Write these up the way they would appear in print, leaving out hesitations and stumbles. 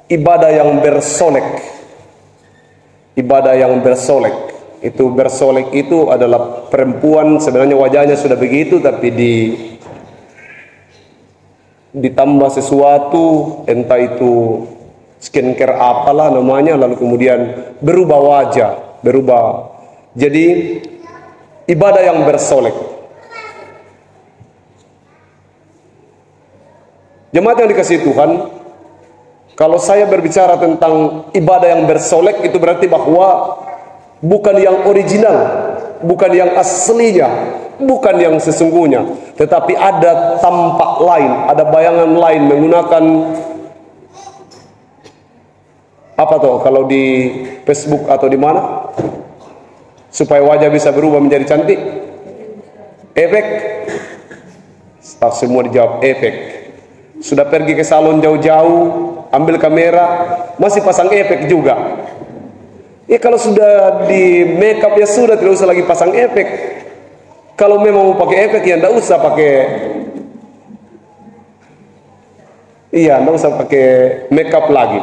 ibadah yang bersolek. Ibadah yang bersolek. Itu bersolek itu adalah perempuan, sebenarnya wajahnya sudah begitu, tapi ditambah sesuatu, entah itu skincare apalah namanya, lalu kemudian berubah wajah, berubah. Jadi ibadah yang bersolek. Jemaat yang dikasihi Tuhan, kalau saya berbicara tentang ibadah yang bersolek, itu berarti bahwa bukan yang original, bukan yang aslinya, bukan yang sesungguhnya, tetapi ada tampak lain, ada bayangan lain menggunakan apa tuh kalau di Facebook atau di mana supaya wajah bisa berubah menjadi cantik? Efek. Staf semua dijawab efek. Sudah pergi ke salon jauh-jauh, ambil kamera, masih pasang efek juga. Ya kalau sudah di make up ya sudah, tidak usah lagi pasang efek. Kalau memang mau pakai efek ya tidak usah pakai. Iya, tidak usah pakai make up lagi.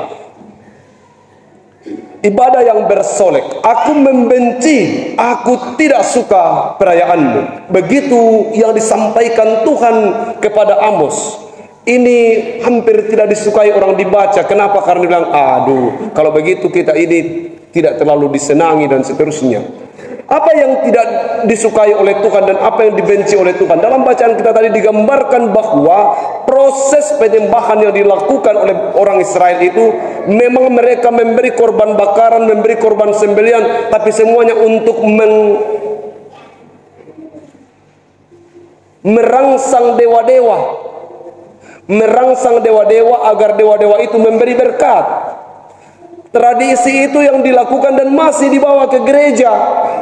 Ibadah yang bersolek. Aku membenci, aku tidak suka perayaanmu. Begitu yang disampaikan Tuhan kepada Amos. Ini hampir tidak disukai orang dibaca. Kenapa? Karena bilang, aduh, kalau begitu kita ini tidak terlalu disenangi dan seterusnya. Apa yang tidak disukai oleh Tuhan dan apa yang dibenci oleh Tuhan? Dalam bacaan kita tadi digambarkan bahwa proses penyembahan yang dilakukan oleh orang Israel itu memang mereka memberi korban bakaran, memberi korban sembelihan, tapi semuanya untuk merangsang dewa-dewa. Merangsang dewa-dewa agar dewa-dewa itu memberi berkat. Tradisi itu yang dilakukan dan masih dibawa ke gereja,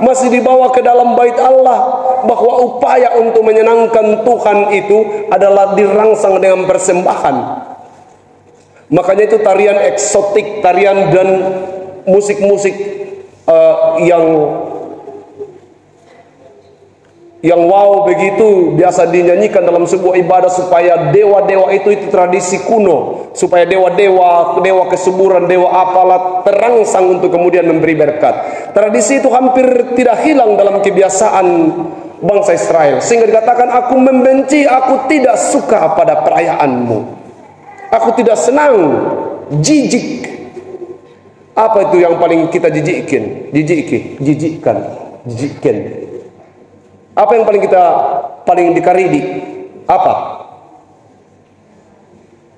masih dibawa ke dalam bait Allah, bahwa upaya untuk menyenangkan Tuhan itu adalah dirangsang dengan persembahan. Makanya itu tarian eksotik, tarian dan musik-musik yang wow begitu biasa dinyanyikan dalam sebuah ibadah supaya dewa-dewa itu tradisi kuno, supaya dewa-dewa, dewa kesuburan, dewa apalah terangsang untuk kemudian memberi berkat. Tradisi itu hampir tidak hilang dalam kebiasaan bangsa Israel, sehingga dikatakan aku membenci, aku tidak suka pada perayaanmu, aku tidak senang, jijik. Apa itu yang paling kita jijikkan? Jijikkan. Apa yang paling dikaridi? Apa?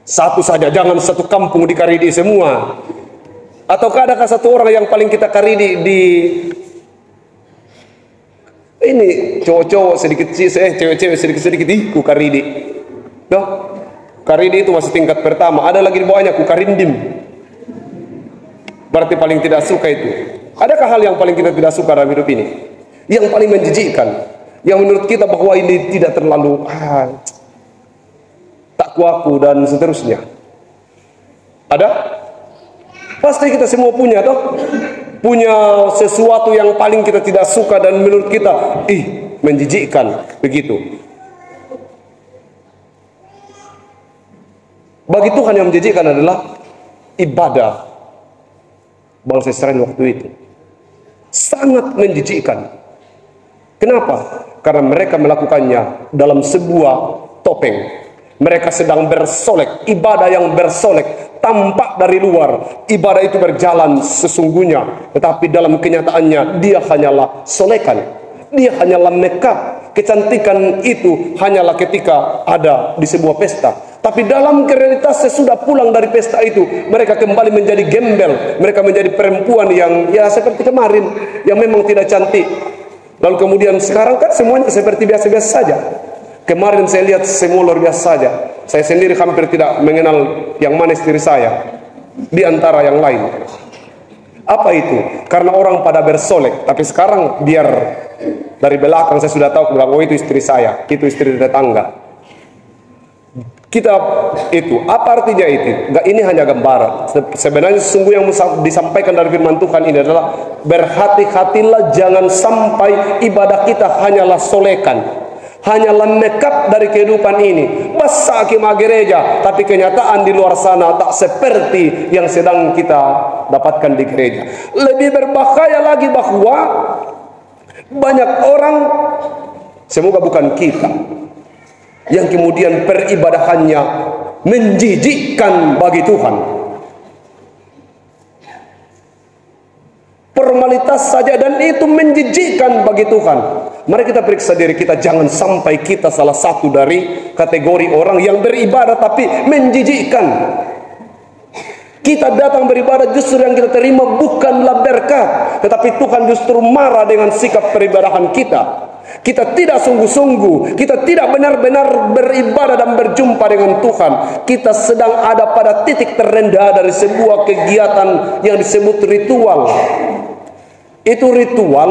Satu saja, jangan satu kampung dikaridi semua. Ataukah adakah satu orang yang paling kita karidi di ini cowok-cowok sedikit cewek-cewek sedikit ku karidi. Doh, karidi itu masih tingkat pertama. Ada lagi di bawahnya ku karindim. Berarti paling tidak suka itu. Adakah hal yang paling kita tidak suka dalam hidup ini? Yang paling menjijikkan, yang menurut kita bahwa ini tidak terlalu tak kuaku dan seterusnya. Ada? Pasti kita semua punya toh? Punya sesuatu yang paling kita tidak suka dan menurut kita menjijikkan begitu. Bagi Tuhan yang menjijikkan adalah ibadah bangsa Israel waktu itu. Sangat menjijikkan. Kenapa? Karena mereka melakukannya dalam sebuah topeng. Mereka sedang bersolek, ibadah yang bersolek, tampak dari luar. Ibadah itu berjalan sesungguhnya, tetapi dalam kenyataannya dia hanyalah solekan. Dia hanyalah makeup. Kecantikan itu hanyalah ketika ada di sebuah pesta. Tapi dalam realitas sesudah pulang dari pesta itu, mereka kembali menjadi gembel. Mereka menjadi perempuan yang ya seperti kemarin, yang memang tidak cantik. Lalu kemudian sekarang kan semuanya seperti biasa-biasa saja. Kemarin saya lihat semua luar biasa saja. Saya sendiri hampir tidak mengenal yang mana istri saya di antara yang lain. Apa itu? Karena orang pada bersolek. Tapi sekarang biar dari belakang saya sudah tahu bahwa itu istri saya, itu istri tetangga. Kita itu, apa artinya itu? Enggak, ini hanya gambaran. Sebenarnya sungguh yang disampaikan dari firman Tuhan ini adalah berhati-hatilah jangan sampai ibadah kita hanyalah solekan, hanyalah makeup dari kehidupan ini. Besar kemah gereja, tapi kenyataan di luar sana tak seperti yang sedang kita dapatkan di gereja. Lebih berbahaya lagi bahwa banyak orang, semoga bukan kita, yang kemudian peribadahannya menjijikkan bagi Tuhan. Formalitas saja dan itu menjijikkan bagi Tuhan. Mari kita periksa diri kita, jangan sampai kita salah satu dari kategori orang yang beribadah tapi menjijikkan. Kita datang beribadah, justru yang kita terima bukanlah berkat, tetapi Tuhan justru marah dengan sikap peribadahan kita. Kita tidak sungguh-sungguh, kita tidak benar-benar beribadah dan berjumpa dengan Tuhan. Kita sedang ada pada titik terendah dari sebuah kegiatan yang disebut ritual. Itu ritual,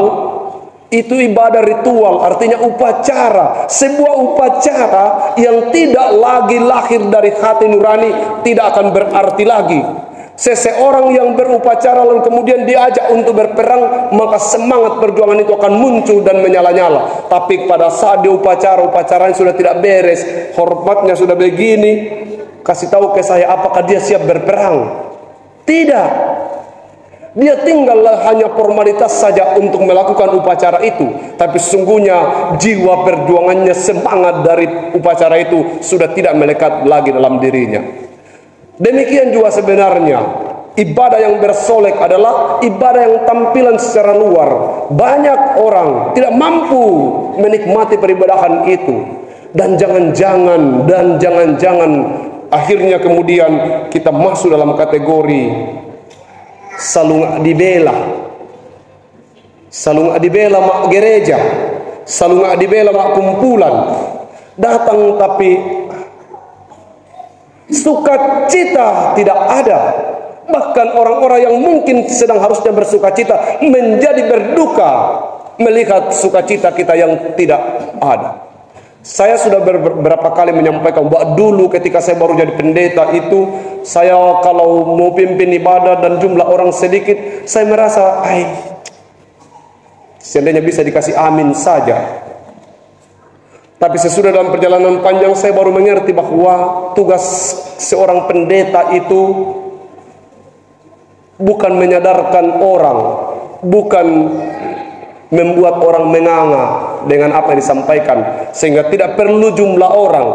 itu ibadah ritual, artinya upacara. Sebuah upacara yang tidak lagi lahir dari hati nurani tidak akan berarti lagi. Seseorang yang berupacara lalu kemudian diajak untuk berperang, maka semangat perjuangan itu akan muncul dan menyala-nyala. Tapi pada saat di upacaranya sudah tidak beres, hormatnya sudah begini, kasih tahu ke saya apakah dia siap berperang? Tidak. Dia tinggal hanya formalitas saja untuk melakukan upacara itu, tapi sesungguhnya jiwa perjuangannya, semangat dari upacara itu sudah tidak melekat lagi dalam dirinya. Demikian juga sebenarnya ibadah yang bersolek adalah ibadah yang tampilan secara luar. Banyak orang tidak mampu menikmati peribadahan itu, dan jangan-jangan akhirnya kemudian kita masuk dalam kategori salung adibela mak gereja, salung adibela mak kumpulan, datang tapi sukacita tidak ada. Bahkan orang-orang yang mungkin sedang harusnya bersukacita menjadi berduka melihat sukacita kita yang tidak ada. Saya sudah beberapa kali menyampaikan bahwa dulu ketika saya baru jadi pendeta itu, saya kalau mau pimpin ibadah dan jumlah orang sedikit, saya merasa seandainya bisa dikasih amin saja. Tapi sesudah dalam perjalanan panjang saya baru mengerti bahwa tugas seorang pendeta itu bukan menyadarkan orang, bukan membuat orang menganga dengan apa yang disampaikan, sehingga tidak perlu jumlah orang.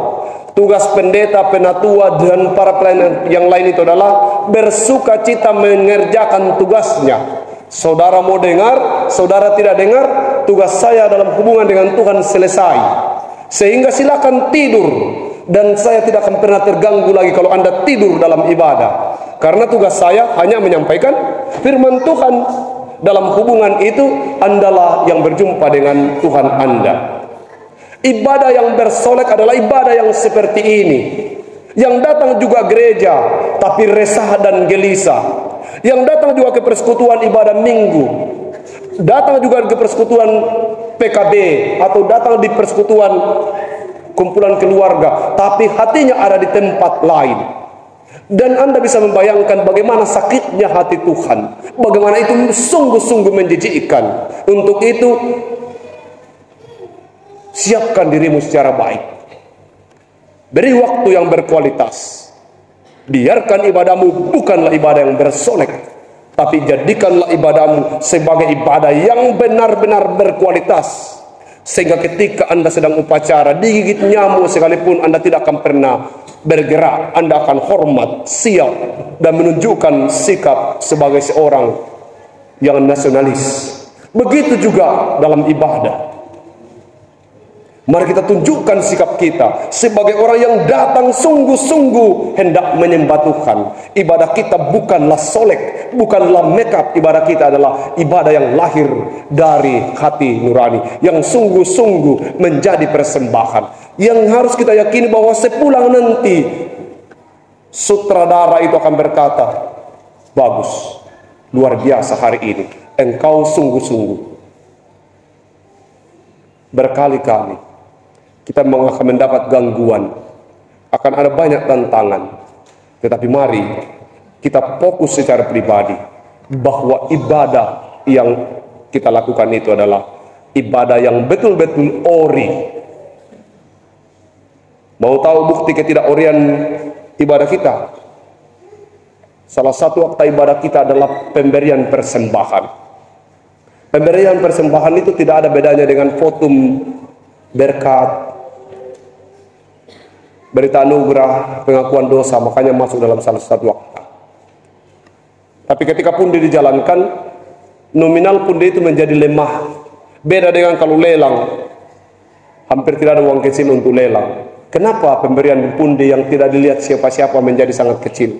Tugas pendeta, penatua, dan para pelayan yang lain itu adalah bersukacita mengerjakan tugasnya. Saudara mau dengar, saudara tidak dengar, tugas saya dalam hubungan dengan Tuhan selesai. Sehingga silakan tidur, dan saya tidak akan pernah terganggu lagi kalau Anda tidur dalam ibadah, karena tugas saya hanya menyampaikan firman Tuhan. Dalam hubungan itu Andalah yang berjumpa dengan Tuhan Anda. Ibadah yang bersolek adalah ibadah yang seperti ini, yang datang juga gereja tapi resah dan gelisah, yang datang juga ke persekutuan ibadah minggu, datang juga ke persekutuan PKB, atau datang di persekutuan kumpulan keluarga, tapi hatinya ada di tempat lain. Dan Anda bisa membayangkan bagaimana sakitnya hati Tuhan, bagaimana itu sungguh-sungguh menjijikkan. Untuk itu, siapkan dirimu secara baik, beri waktu yang berkualitas, biarkan ibadahmu bukanlah ibadah yang bersolek, tapi jadikanlah ibadahmu sebagai ibadah yang benar-benar berkualitas, sehingga ketika Anda sedang upacara digigit nyamuk sekalipun Anda tidak akan pernah bergerak. Anda akan hormat, siap, dan menunjukkan sikap sebagai seorang yang nasionalis. Begitu juga dalam ibadah. Mari kita tunjukkan sikap kita sebagai orang yang datang sungguh-sungguh hendak menyembah Tuhan. Ibadah kita bukanlah solek, bukanlah makeup. Ibadah kita adalah ibadah yang lahir dari hati nurani, yang sungguh-sungguh menjadi persembahan. Yang harus kita yakini bahwa sepulang nanti sutradara itu akan berkata, bagus, luar biasa hari ini, engkau sungguh-sungguh. Berkali-kali kita akan mendapat gangguan, akan ada banyak tantangan, tetapi mari kita fokus secara pribadi bahwa ibadah yang kita lakukan itu adalah ibadah yang betul-betul ori, Mau tahu bukti ketidakorian ibadah kita? Salah satu akta ibadah kita adalah pemberian persembahan. Pemberian persembahan itu tidak ada bedanya dengan votum berkat, berita anugerah, pengakuan dosa, makanya masuk dalam salah satu akta. Tapi ketika pundi dijalankan, nominal pundi itu menjadi lemah. Beda dengan kalau lelang, hampir tidak ada uang kecil untuk lelang. Kenapa pemberian pundi yang tidak dilihat siapa-siapa menjadi sangat kecil,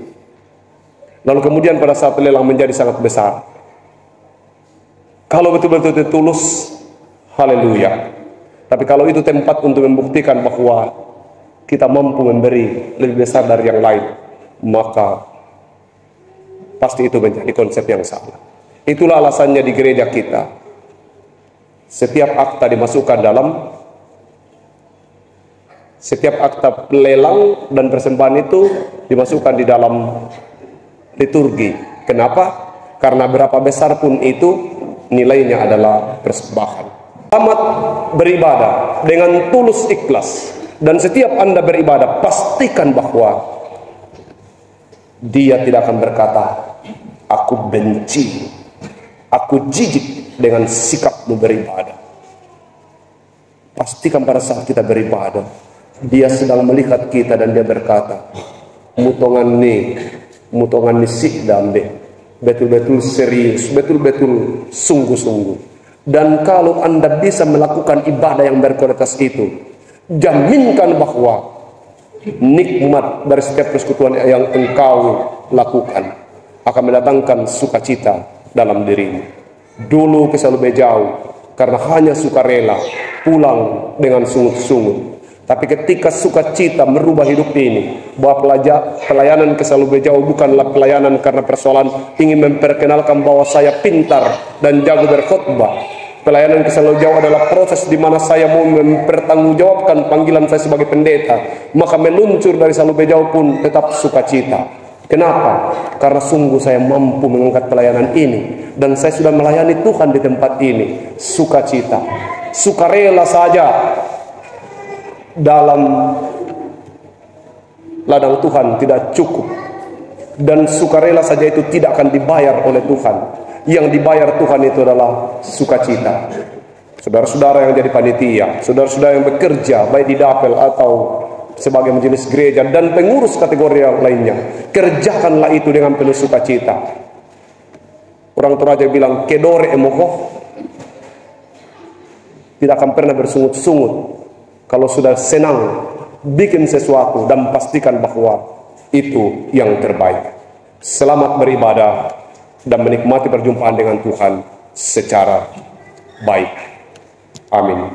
lalu kemudian pada saat lelang menjadi sangat besar? Kalau betul-betul tulus, haleluya. Tapi kalau itu tempat untuk membuktikan bahwa kita mampu memberi lebih besar dari yang lain, maka pasti itu menjadi konsep yang salah. Itulah alasannya di gereja kita, setiap akta dimasukkan dalam, setiap akta lelang dan persembahan itu dimasukkan di dalam liturgi. Kenapa? Karena berapa besar pun itu, nilainya adalah persembahan. Selamat beribadah dengan tulus ikhlas. Dan setiap Anda beribadah, pastikan bahwa dia tidak akan berkata, aku benci, aku jijik dengan sikapmu beribadah. Pastikan pada saat kita beribadah, dia sedang melihat kita dan dia berkata, mutongan ni sik dambe, betul-betul serius, betul-betul sungguh-sungguh. Dan kalau Anda bisa melakukan ibadah yang berkualitas itu, jaminkan bahwa nikmat dari setiap persekutuan yang engkau lakukan akan mendatangkan sukacita dalam dirimu. Dulu ke Salubei jauh karena hanya sukarela, pulang dengan sungut-sungut. Tapi ketika sukacita merubah hidup ini, bahwa pelayanan ke Salubei jauh bukanlah pelayanan karena persoalan ingin memperkenalkan bahwa saya pintar dan jago berkhotbah. Pelayanan ke Salubei jauh adalah proses di mana saya mau mempertanggungjawabkan panggilan saya sebagai pendeta. Maka meluncur dari Salubei jauh pun tetap sukacita. Kenapa? Karena sungguh saya mampu mengangkat pelayanan ini, dan saya sudah melayani Tuhan di tempat ini. Sukacita, sukarela saja dalam ladang Tuhan tidak cukup, dan sukarela saja itu tidak akan dibayar oleh Tuhan. Yang dibayar Tuhan itu adalah sukacita. Saudara-saudara yang jadi panitia, saudara-saudara yang bekerja baik di dapel atau sebagai majelis gereja dan pengurus kategori yang lainnya, kerjakanlah itu dengan penuh sukacita. Orang Toraja bilang kedore emokoh, tidak akan pernah bersungut-sungut kalau sudah senang bikin sesuatu dan pastikan bahwa itu yang terbaik. Selamat beribadah dan menikmati perjumpaan dengan Tuhan secara baik. Amin.